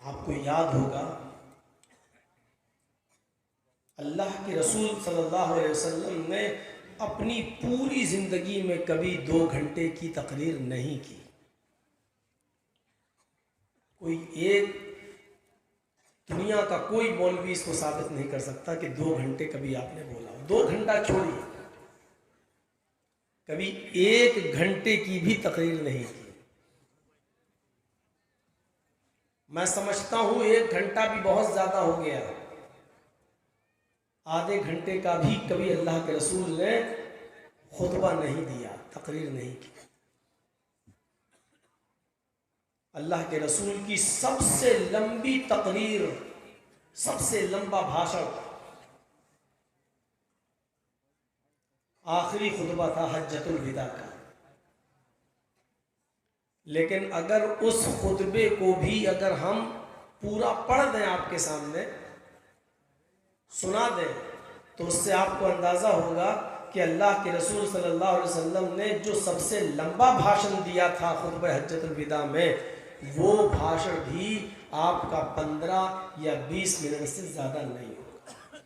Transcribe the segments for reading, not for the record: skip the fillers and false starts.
आपको याद होगा अल्लाह के रसूल सल्लल्लाहु अलैहि वसल्लम ने अपनी पूरी ज़िंदगी में कभी 2 घंटे की तकरीर नहीं की। कोई एक दुनिया का कोई मौलवी इसको साबित नहीं कर सकता कि 2 घंटे कभी आपने बोला। 2 घंटा छोड़िए, कभी 1 घंटे की भी तकरीर नहीं की। मैं समझता हूँ 1 घंटा भी बहुत ज़्यादा हो गया। आधे घंटे का भी कभी अल्लाह के रसूल ने खुतबा नहीं दिया, तकरीर नहीं की। अल्लाह के रसूल की सबसे लंबी तकरीर, सबसे लंबा भाषण आखिरी खुतबा था हज्जतुल विदा का। लेकिन अगर उस खुतबे को भी अगर हम पूरा पढ़ दें, आपके सामने सुना दें, तो उससे आपको अंदाज़ा होगा कि अल्लाह के रसूल सल्लल्लाहु अलैहि वसल्लम ने जो सबसे लंबा भाषण दिया था खुतबा हज्जतुल विदा में, वो भाषण भी आपका 15 या 20 मिनट से ज़्यादा नहीं होगा।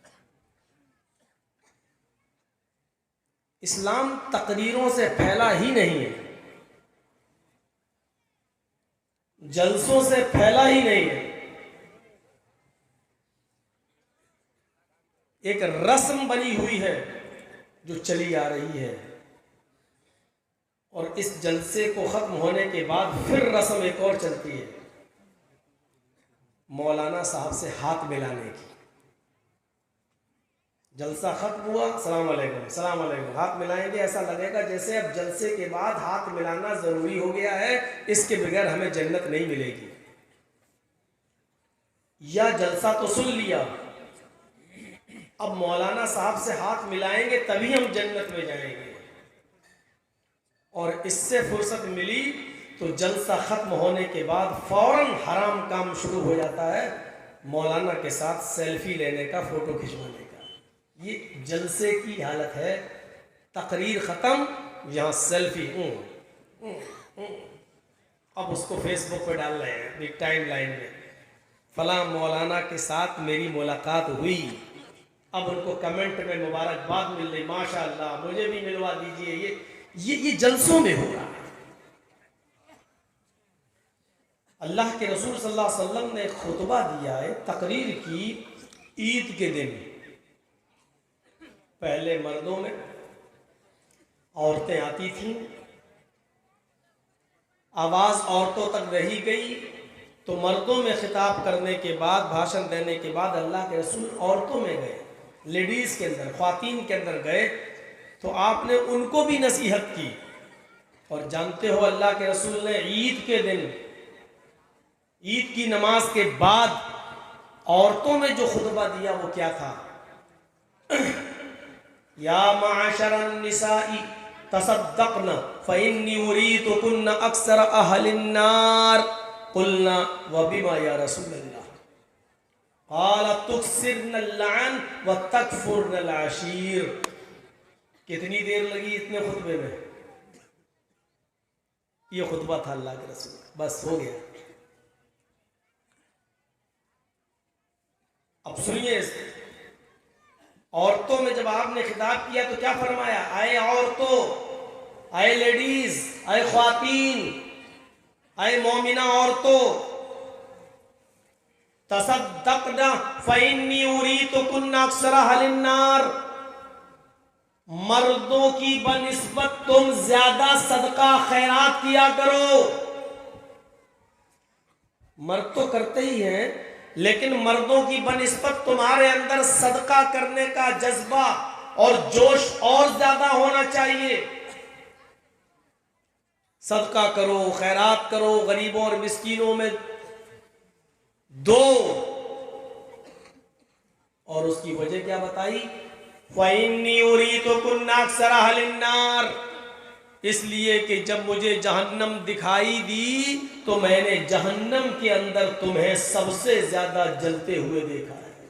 इस्लाम तकरीरों से फैला ही नहीं है, जलसों से फैला ही नहीं है। एक रस्म बनी हुई है जो चली आ रही है, और इस जलसे को ख़त्म होने के बाद फिर रस्म एक और चलती है, मौलाना साहब से हाथ मिलाने की। जलसा ख़त्म हुआ, सलाम अलैकुम, सलाम अलैकुम, हाथ मिलाएंगे। ऐसा लगेगा जैसे अब जलसे के बाद हाथ मिलाना ज़रूरी हो गया है, इसके बगैर हमें जन्नत नहीं मिलेगी। या जलसा तो सुन लिया, अब मौलाना साहब से हाथ मिलाएंगे तभी हम जन्नत में जाएंगे। और इससे फुर्सत मिली तो जलसा खत्म होने के बाद फौरन हराम काम शुरू हो जाता है, मौलाना के साथ सेल्फी लेने का, फोटो खिंचवाने का। ये जलसे की हालत है। तकरीर ख़त्म, यहाँ सेल्फी। अब उसको फेसबुक पे डाल रहे हैं एक टाइम लाइन में, फलां मौलाना के साथ मेरी मुलाकात हुई। अब उनको कमेंट में मुबारकबाद मिल रही, माशाअल्लाह मुझे भी मिलवा दीजिए। ये जलसों में हो रहा है। अल्लाह के रसूल सल्लल्लाहु अलैहि वसल्लम ने खुतबा दिया है, तकरीर की ईद के दिन। पहले मर्दों में औरतें आती थीं, आवाज़ औरतों तक रही गई, तो मर्दों में खिताब करने के बाद, भाषण देने के बाद अल्लाह के रसूल औरतों में गए, लेडीज़ के अंदर, ख्वातीन के अंदर गए, तो आपने उनको भी नसीहत की। और जानते हो अल्लाह के रसूल ने ईद के दिन, ईद की नमाज के बाद औरतों में जो खुतबा दिया वो क्या था? या माशरन निसाई तसद्दक़न फ़इन्नी उरीदु कुन्न अक्सर अहलिन नार क़ुलना व बिमा या रसूलल्लाह क़ाल तुक्सिरन अल-लअन व तकफुरन अल-अशीर। कितनी देर लगी इतने खुतबे में? ये खुतबा था अल्लाह के रसूल, बस हो गया। अब सुनिए, औरतों में जब आपने खिताब किया तो क्या फरमाया? आए औरतों, आए लेडीज, आए ख्वातीन, आए मोमिना औरतों, तसद्दक़ना फ़इन्नी उरीदु कुन्ना अक्सर अहलिन नार। मर्दों की बनिस्बत तुम ज्यादा सदका खैरात किया करो। मर्द तो करते ही हैं, लेकिन मर्दों की बनिस्बत तुम्हारे अंदर सदका करने का जज्बा और जोश और ज्यादा होना चाहिए। सदका करो, खैरात करो, गरीबों और मिस्कीनों में दो। और उसकी वजह क्या बताई? फ़इन्नी उरीदु कुन्ना अक्सर अहलिन नार, इसलिए कि जब मुझे जहन्नम दिखाई दी तो मैंने जहन्नम के अंदर तुम्हें सबसे ज्यादा जलते हुए देखा है।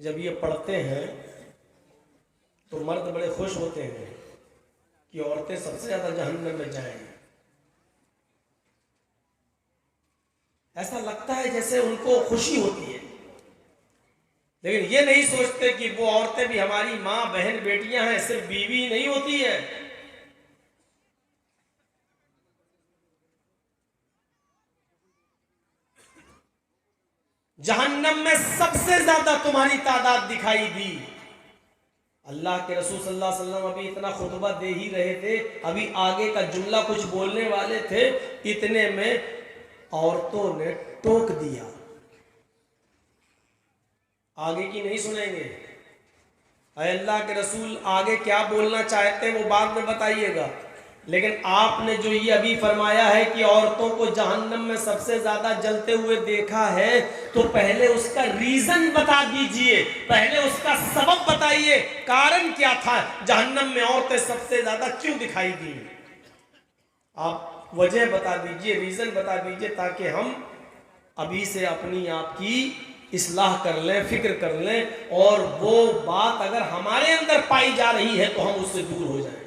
जब ये पढ़ते हैं तो मर्द बड़े खुश होते हैं कि औरतें सबसे ज्यादा जहन्नम में जाएंगी। ऐसा लगता है जैसे उनको खुशी होती है, लेकिन ये नहीं सोचते कि वो औरतें भी हमारी माँ बहन बेटियां हैं, सिर्फ बीवी नहीं होती है। जहन्नम में सबसे ज्यादा तुम्हारी तादाद दिखाई दी। अल्लाह के रसूल सल्लल्लाहु अलैहि वसल्लम अभी इतना खुतबा दे ही रहे थे, अभी आगे का जुमला कुछ बोलने वाले थे, इतने में औरतों ने टोक दिया। आगे की नहीं सुनेंगे। अल्लाह के रसूल आगे क्या बोलना चाहते हैं वो बाद में बताइएगा, लेकिन आपने जो ये अभी फरमाया है कि औरतों को जहन्नम में सबसे ज्यादा जलते हुए देखा है, तो पहले उसका रीजन बता दीजिए, पहले उसका सबब बताइए, कारण क्या था, जहन्नम में औरतें सबसे ज्यादा क्यों दिखाई दी। आप वजह बता दीजिए, रीजन बता दीजिए, ताकि हम अभी से अपनी आपकी इस्लाह कर लें, फिक्र कर लें, और वो बात अगर हमारे अंदर पाई जा रही है तो हम उससे दूर हो जाएं।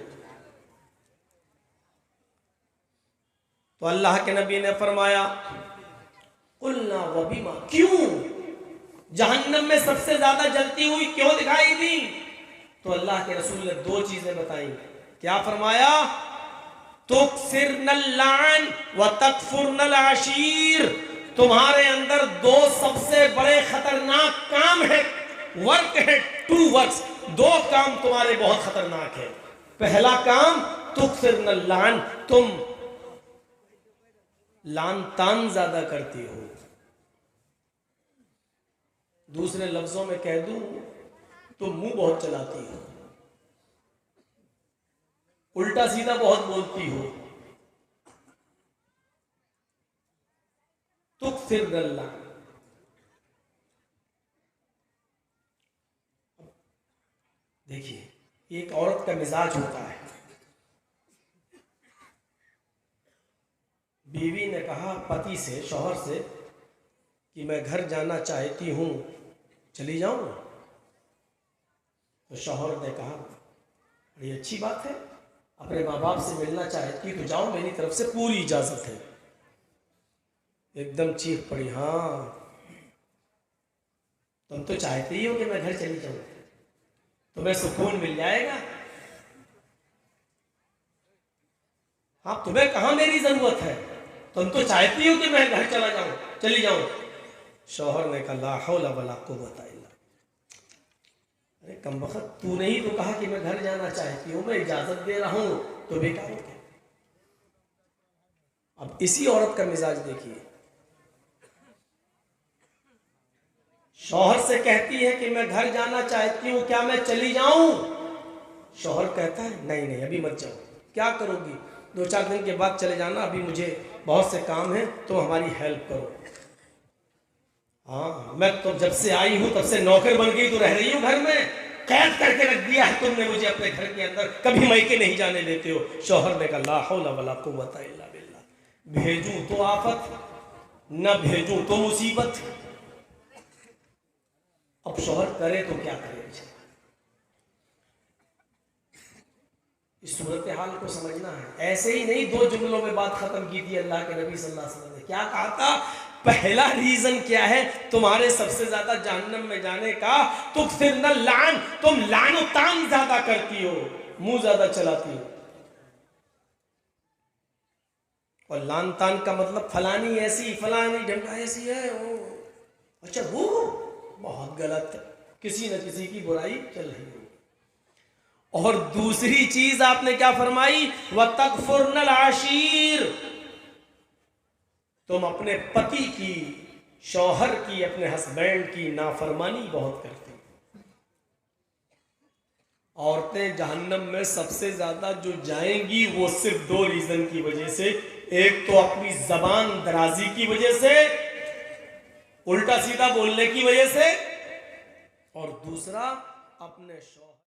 तो अल्लाह के नबी ने फरमाया कुलना वबीमा, क्यों जहन्नम में सबसे ज्यादा जलती हुई क्यों दिखाई दी। तो अल्लाह के रसूल ने दो चीजें बताई। क्या फरमाया, तुक्सिरनल लान व तकफुरनल आशीर, तुम्हारे अंदर दो सबसे बड़े खतरनाक काम है, वर्क है, टू वर्क्स, दो काम तुम्हारे बहुत खतरनाक है। पहला काम तुक्सिरनल लान, तुम लान तान ज्यादा करती हो। दूसरे लफ्जों में कह दूं तो मुंह बहुत चलाती हो, उल्टा सीधा बहुत बोलती हो। तुक्सिरनल लान, देखिए एक औरत का मिजाज होता है। बीवी ने कहा पति से, शौहर से, कि मैं घर जाना चाहती हूँ, चली जाऊँ। तो शौहर ने कहा बड़ी अच्छी बात है, अपने माँ बाप से मिलना चाहती तो जाओ, मेरी तरफ से पूरी इजाज़त है। एकदम चीख पड़ी, हाँ तुम तो चाहते ही हो कि मैं घर चली जाऊँ, तुम्हें सुकून मिल जाएगा। हाँ, तुम्हें कहाँ मेरी जरूरत है, तुम तो चाहती हो कि मैं घर चला जाऊं, चली जाऊं। शौहर ने कहा ला हौला वला कुव्वता इल्ला, अरे कमबख्त, तूने ही तो कहा कि मैं घर जाना चाहती हूँ, मैं इजाजत दे रहा हूं, तो बेकार हो गया। अब इसी औरत का मिजाज देखिए, शौहर से कहती है कि मैं घर जाना चाहती हूँ, क्या मैं चली जाऊं। शौहर कहता है नहीं नहीं अभी मत जाओ, क्या करोगी, 2-4 दिन के बाद चले जाना, अभी मुझे बहुत से काम है, तो हमारी हेल्प करो। हाँ, मैं तो जब से आई हूं तब से नौकर बन गई, तो रह रही हूं घर में, कैद करके रख दिया है तुमने मुझे अपने घर के अंदर, कभी मैके नहीं जाने देते हो। शौहर ने कहा ला हौला वला कुव्वता इल्ला बिल्लाह, भेजूं तो आफत, न भेजूं तो मुसीबत। अब शौहर करे तो क्या करे, इस सूरत हाल को समझना है। ऐसे ही नहीं दो जुमलों में बात खत्म की थी अल्लाह के नबी सल्लल्लाहु अलैहि वसल्लम ने। क्या कहा था, पहला रीजन क्या है तुम्हारे सबसे ज्यादा जहन्नम में जाने का, तुक्सिरनल लान, तुम लानो तान ज्यादा करती हो, मुंह ज्यादा चलाती हो। और लान तान का मतलब फलानी ऐसी, फलानी ढंगा ऐसी है, वो अच्छा वो बहुत गलत, किसी न किसी की बुराई चल रही है। और दूसरी चीज आपने क्या फरमाई, व तकफुरनल आशीर, तुम अपने पति की, शौहर की, अपने हस्बैंड की नाफरमानी बहुत करती। औरतें जहन्नम में सबसे ज्यादा जो जाएंगी वो सिर्फ 2 रीजन की वजह से, एक तो अपनी जबान दराजी की वजह से, उल्टा सीधा बोलने की वजह से, और दूसरा अपने शौहर